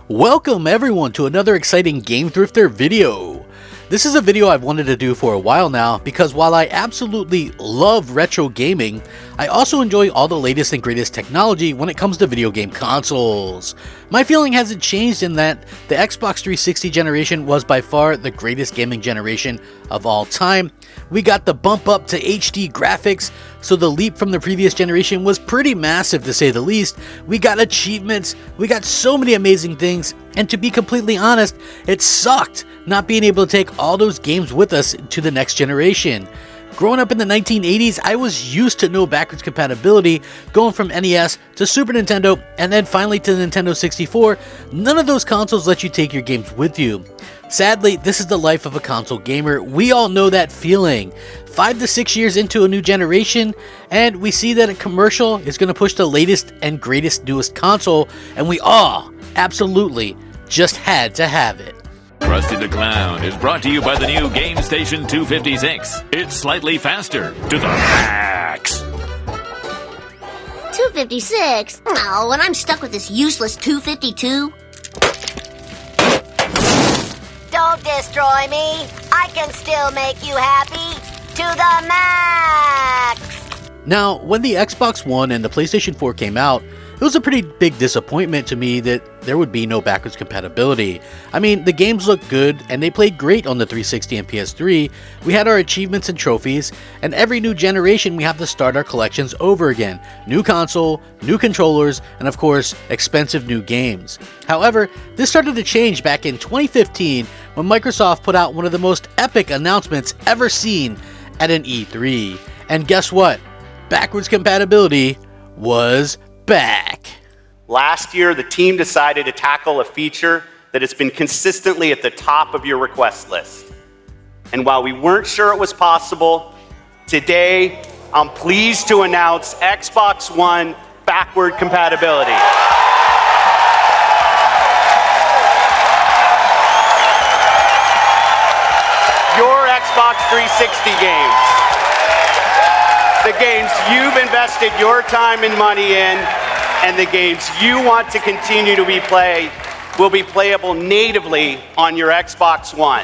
Welcome everyone to another exciting Game Thrifter video. This is a video I've wanted to do for a while now because while I absolutely love retro gaming, I also enjoy all the latest and greatest technology when it comes to video game consoles. My feeling hasn't changed in that the Xbox 360 generation was by far the greatest gaming generation of all time. We got the bump up to HD graphics, so the leap from the previous generation was pretty massive to say the least. We got achievements, we got so many amazing things, and to be completely honest, it sucked not being able to take all those games with us to the next generation. Growing up in the 1980s, I was used to no backwards compatibility, going from NES to Super Nintendo and then finally to the Nintendo 64. None of those consoles let you take your games with you. Sadly, this is the life of a console gamer. We all know that feeling. 5 to 6 years into a new generation, and we see that a commercial is going to push the latest and greatest newest console, and we all absolutely just had to have it. Krusty the Clown is brought to you by the new Game Station 256. It's slightly faster to the max. 256? Oh, and I'm stuck with this useless 252. Don't destroy me. I can still make you happy. To the max. Now, when the Xbox One and the PlayStation 4 came out, it was a pretty big disappointment to me that there would be no backwards compatibility. I mean, the games looked good and they played great on the 360 and PS3. We had our achievements and trophies, and every new generation we have to start our collections over again. New console, new controllers, and of course, expensive new games. However, this started to change back in 2015 when Microsoft put out one of the most epic announcements ever seen at an E3. And guess what? Backwards compatibility was back. Last year, the team decided to tackle a feature that has been consistently at the top of your request list. And while we weren't sure it was possible, today I'm pleased to announce Xbox One backward compatibility. Your Xbox 360 games. The games you've invested your time and money in, and the games you want to continue to play will be playable natively on your Xbox One.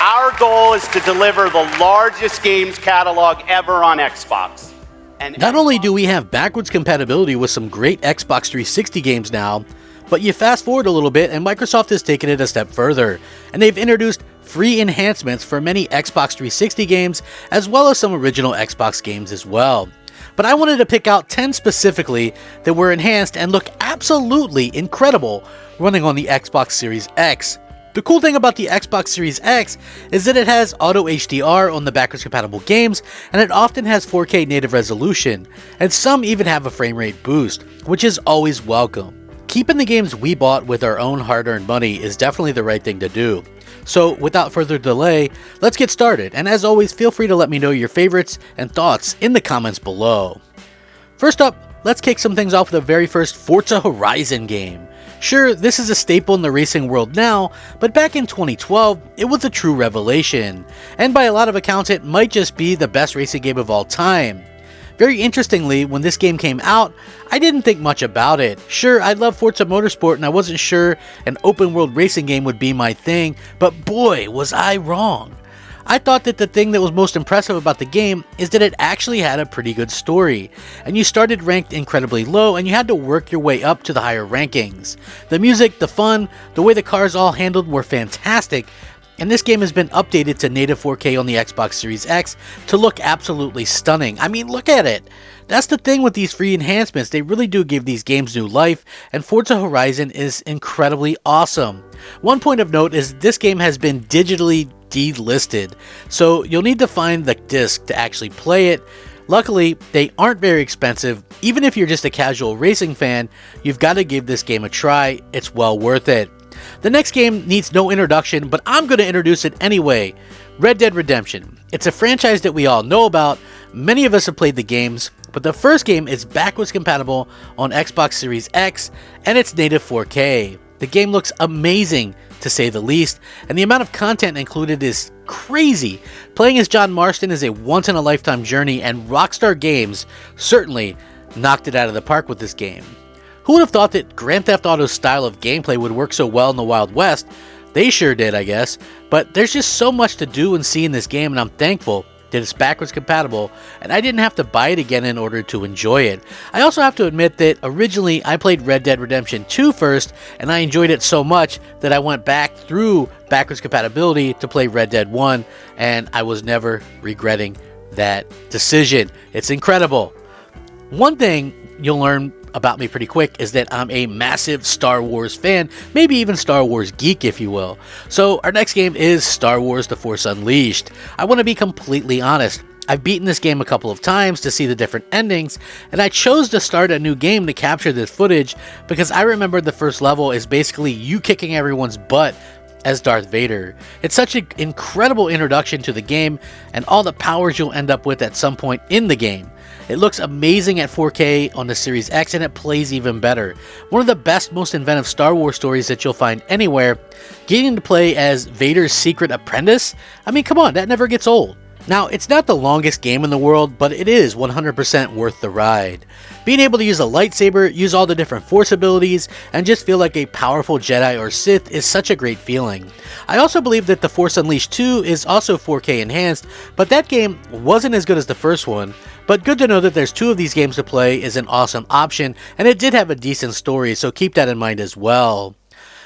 Our goal is to deliver the largest games catalog ever on Xbox. And not only do we have backwards compatibility with some great Xbox 360 games now, but you fast forward a little bit and Microsoft has taken it a step further, and they've introduced free enhancements for many Xbox 360 games, as well as some original Xbox games as well. But I wanted to pick out 10 specifically that were enhanced and look absolutely incredible running on the Xbox Series X. The cool thing about the Xbox Series X is that it has auto HDR on the backwards compatible games, and it often has 4K native resolution, and some even have a frame rate boost, which is always welcome. Keeping the games we bought with our own hard-earned money is definitely the right thing to do. So without further delay, let's get started, and as always, feel free to let me know your favorites and thoughts in the comments below. First up, let's kick some things off with the very first Forza Horizon game. Sure, this is a staple in the racing world now, but back in 2012, it was a true revelation, and by a lot of accounts it might just be the best racing game of all time. Very interestingly, when this game came out, I didn't think much about it. Sure, I love Forza Motorsport and I wasn't sure an open world racing game would be my thing, but boy, was I wrong. I thought that the thing that was most impressive about the game is that it actually had a pretty good story, and you started ranked incredibly low and you had to work your way up to the higher rankings. The music, the fun, the way the cars all handled were fantastic, and this game has been updated to native 4K on the Xbox Series X to look absolutely stunning. I mean, look at it! That's the thing with these free enhancements, they really do give these games new life, and Forza Horizon is incredibly awesome. One point of note is this game has been digitally delisted, so you'll need to find the disc to actually play it. Luckily, they aren't very expensive. Even if you're just a casual racing fan, you've got to give this game a try, it's well worth it. The next game needs no introduction, but I'm going to introduce it anyway. Red Dead Redemption. It's a franchise that we all know about, many of us have played the games, but the first game is backwards compatible on Xbox Series X, and it's native 4K. The game looks amazing, to say the least, and the amount of content included is crazy. Playing as John Marston is a once-in-a-lifetime journey, and Rockstar Games certainly knocked it out of the park with this game. Who would have thought that Grand Theft Auto's style of gameplay would work so well in the Wild West? They sure did, I guess. But there's just so much to do and see in this game, and I'm thankful that it's backwards compatible, and I didn't have to buy it again in order to enjoy it. I also have to admit that originally I played Red Dead Redemption 2 first, and I enjoyed it so much that I went back through backwards compatibility to play Red Dead 1, and I was never regretting that decision. It's incredible. One thing you'll learn about me pretty quick is that I'm a massive Star Wars fan, maybe even Star Wars geek, if you will. So our next game is Star Wars The Force Unleashed. I want to be completely honest. I've beaten this game a couple of times to see the different endings, and I chose to start a new game to capture this footage because I remember the first level is basically you kicking everyone's butt as Darth Vader. It's such an incredible introduction to the game and all the powers you'll end up with at some point in the game. It looks amazing at 4K on the Series X, and it plays even better. One of the best, most inventive Star Wars stories that you'll find anywhere. Getting to play as Vader's secret apprentice? I mean, come on, that never gets old. Now, it's not the longest game in the world, but it is 100% worth the ride. Being able to use a lightsaber, use all the different Force abilities, and just feel like a powerful Jedi or Sith is such a great feeling. I also believe that The Force Unleashed 2 is also 4K enhanced, but that game wasn't as good as the first one. But good to know that there's 2 of these games to play is an awesome option, and it did have a decent story, so keep that in mind as well.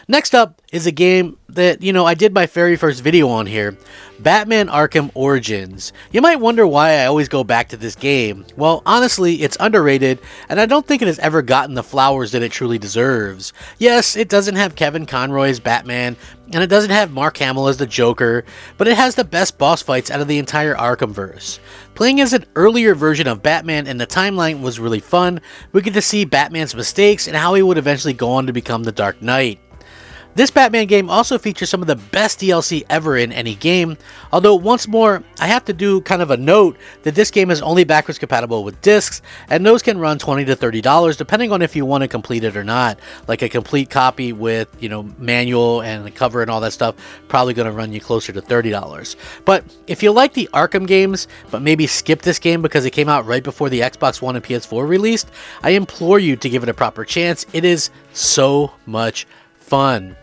Next up is a game that, I did my very first video on here, Batman Arkham Origins. You might wonder why I always go back to this game. Well, honestly, it's underrated, and I don't think it has ever gotten the flowers that it truly deserves. Yes, it doesn't have Kevin Conroy as Batman, and it doesn't have Mark Hamill as the Joker, but it has the best boss fights out of the entire Arkhamverse. Playing as an earlier version of Batman in the timeline was really fun. We get to see Batman's mistakes and how he would eventually go on to become the Dark Knight. This Batman game also features some of the best DLC ever in any game, although once more, I have to do kind of a note that this game is only backwards compatible with discs, and those can run $20 to $30 depending on if you want to complete it or not. Like a complete copy with, manual and the cover and all that stuff, probably going to run you closer to $30. But if you like the Arkham games, but maybe skip this game because it came out right before the Xbox One and PS4 released, I implore you to give it a proper chance. It is so much fun.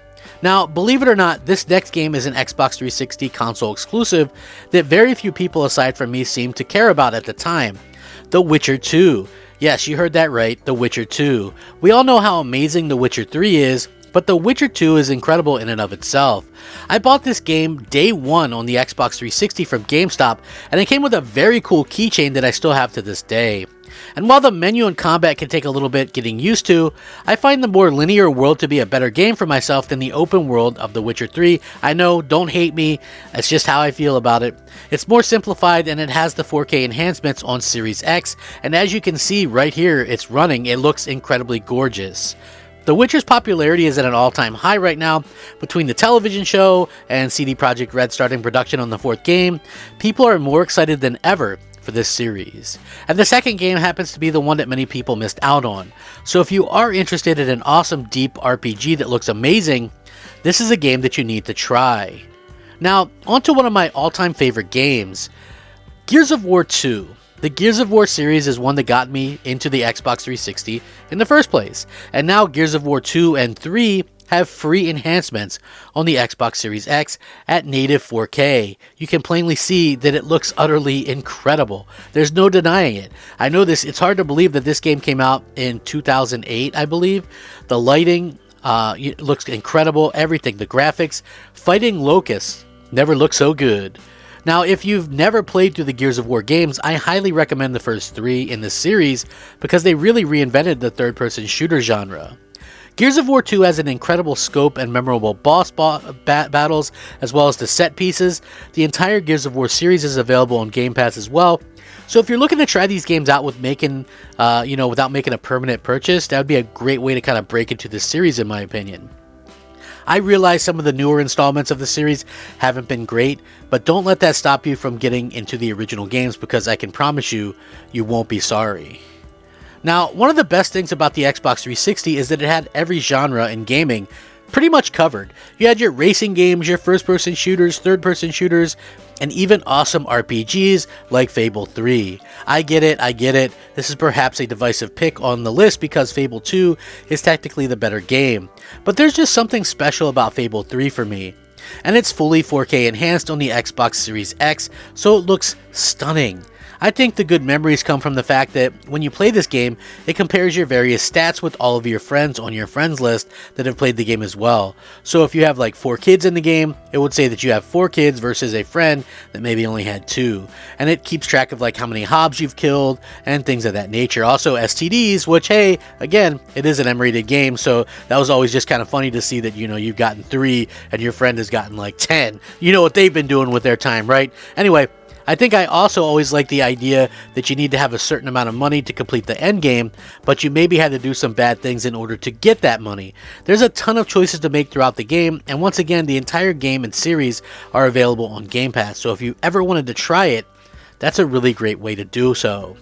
Now, believe it or not, this next game is an Xbox 360 console exclusive that very few people aside from me seem to care about at the time. The Witcher 2. Yes, you heard that right, The Witcher 2. We all know how amazing The Witcher 3 is, but The Witcher 2 is incredible in and of itself. I bought this game day one on the Xbox 360 from GameStop, and it came with a very cool keychain that I still have to this day. And while the menu and combat can take a little bit getting used to, I find the more linear world to be a better game for myself than the open world of The Witcher 3. I know, don't hate me, it's just how I feel about it. It's more simplified and it has the 4K enhancements on Series X, and as you can see right here, it's running, it looks incredibly gorgeous. The Witcher's popularity is at an all-time high right now. Between the television show and CD Projekt Red starting production on the 4th game, people are more excited than ever for this series. And the second game happens to be the one that many people missed out on. So if you are interested in an awesome deep RPG that looks amazing, this is a game that you need to try. Now, on to one of my all-time favorite games, Gears of War 2. The Gears of War series is one that got me into the Xbox 360 in the first place, and now Gears of War 2 and 3 have free enhancements on the Xbox Series X at native 4K. You can plainly see that it looks utterly incredible. There's no denying it. I know it's hard to believe that this game came out in 2008, I believe. The lighting looks incredible, everything, the graphics. Fighting locusts never looked so good. Now, if you've never played through the Gears of War games, I highly recommend the first 3 in this series because they really reinvented the third-person shooter genre. Gears of War 2 has an incredible scope and memorable boss battles, as well as the set pieces. The entire Gears of War series is available on Game Pass as well. So if you're looking to try these games out with without making a permanent purchase, that would be a great way to kind of break into this series, in my opinion. I realize some of the newer installments of the series haven't been great, but don't let that stop you from getting into the original games because I can promise you, you won't be sorry. Now, one of the best things about the Xbox 360 is that it had every genre in gaming pretty much covered. You had your racing games, your first-person shooters, third-person shooters, and even awesome RPGs like Fable 3. I get it. This is perhaps a divisive pick on the list because Fable 2 is technically the better game. But there's just something special about Fable 3 for me. And it's fully 4K enhanced on the Xbox Series X, so it looks stunning. I think the good memories come from the fact that when you play this game, it compares your various stats with all of your friends on your friends list that have played the game as well. So if you have like 4 kids in the game, it would say that you have 4 kids versus a friend that maybe only had 2. And it keeps track of like how many hobs you've killed and things of that nature. Also STDs, which hey, again, it is an M-rated game, so that was always just kind of funny to see that, you know, you've gotten 3 and your friend has gotten like 10. You know what they've been doing with their time, right? Anyway, I think I also always like the idea that you need to have a certain amount of money to complete the end game, but you maybe had to do some bad things in order to get that money. There's a ton of choices to make throughout the game, and once again, the entire game and series are available on Game Pass, so if you ever wanted to try it, that's a really great way to do so.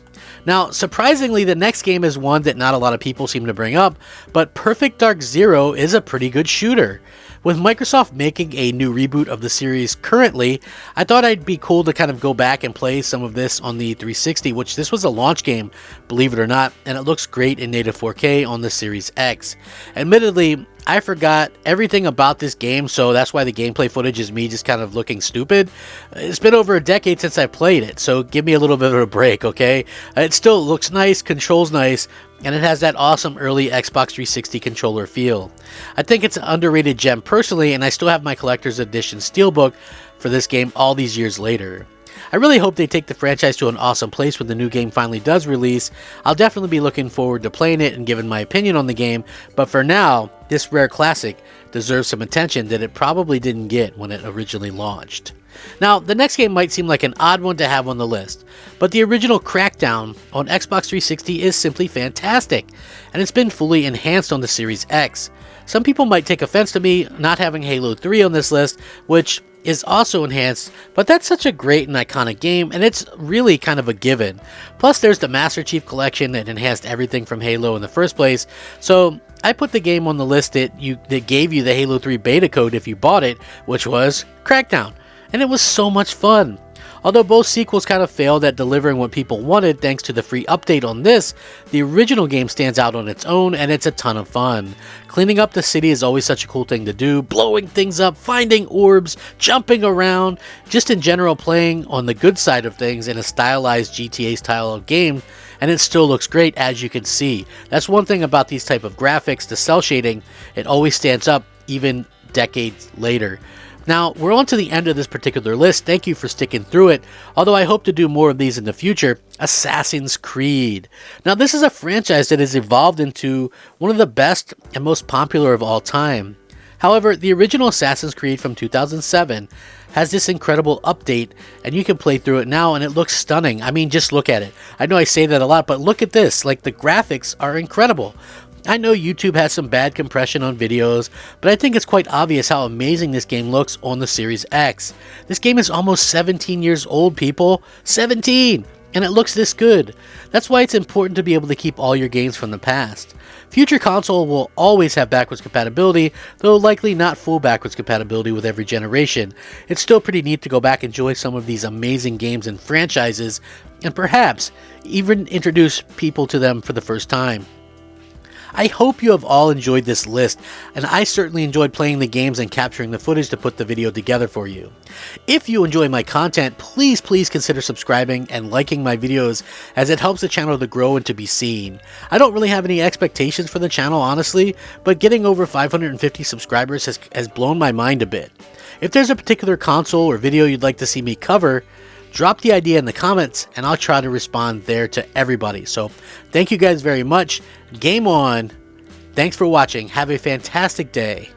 Now, surprisingly, the next game is one that not a lot of people seem to bring up, but Perfect Dark Zero is a pretty good shooter. With Microsoft making a new reboot of the series currently, I thought it'd be cool to kind of go back and play some of this on the 360, which this was a launch game, believe it or not, and it looks great in native 4K on the Series X. Admittedly, I forgot everything about this game, so that's why the gameplay footage is me just kind of looking stupid. It's been over a decade since I played it, so give me a little bit of a break, okay? It still looks nice, controls nice, and it has that awesome early Xbox 360 controller feel. I think it's an underrated gem personally, and I still have my collector's edition steelbook for this game all these years later. I really hope they take the franchise to an awesome place when the new game finally does release. I'll definitely be looking forward to playing it and giving my opinion on the game, but for now, this rare classic deserves some attention that it probably didn't get when it originally launched. Now, the next game might seem like an odd one to have on the list, but the original Crackdown on Xbox 360 is simply fantastic, and it's been fully enhanced on the Series X. Some people might take offense to me not having Halo 3 on this list, which is also enhanced, but that's such a great and iconic game, and it's really kind of a given. Plus, there's the Master Chief Collection that enhanced everything from Halo in the first place, so I put the game on the list that gave you the Halo 3 beta code if you bought it, which was Crackdown, and it was so much fun. Although both sequels kind of failed at delivering what people wanted thanks to the free update on this, the original game stands out on its own and it's a ton of fun. Cleaning up the city is always such a cool thing to do, blowing things up, finding orbs, jumping around, just in general playing on the good side of things in a stylized GTA style of game, and it still looks great as you can see. That's one thing about these type of graphics, the cell shading, it always stands up even decades later. Now, we're on to the end of this particular list. Thank you for sticking through it, although I hope to do more of these in the future. Assassin's Creed. Now, this is a franchise that has evolved into one of the best and most popular of all time. However, the original Assassin's Creed from 2007 has this incredible update, and you can play through it now, and it looks stunning. I mean, just look at it. I know I say that a lot, but look at this. Like, the graphics are incredible. I know YouTube has some bad compression on videos, but I think it's quite obvious how amazing this game looks on the Series X. This game is almost 17 years old, people. 17! And it looks this good. That's why it's important to be able to keep all your games from the past. Future console will always have backwards compatibility, though likely not full backwards compatibility with every generation. It's still pretty neat to go back and enjoy some of these amazing games and franchises, and perhaps even introduce people to them for the first time. I hope you have all enjoyed this list, and I certainly enjoyed playing the games and capturing the footage to put the video together for you. If you enjoy my content, please consider subscribing and liking my videos, as it helps the channel to grow and to be seen. I don't really have any expectations for the channel, honestly, but getting over 550 subscribers has blown my mind a bit. If there's a particular console or video you'd like to see me cover, drop the idea in the comments and I'll try to respond there to everybody. So thank you guys very much. Game on. Thanks for watching. Have a fantastic day.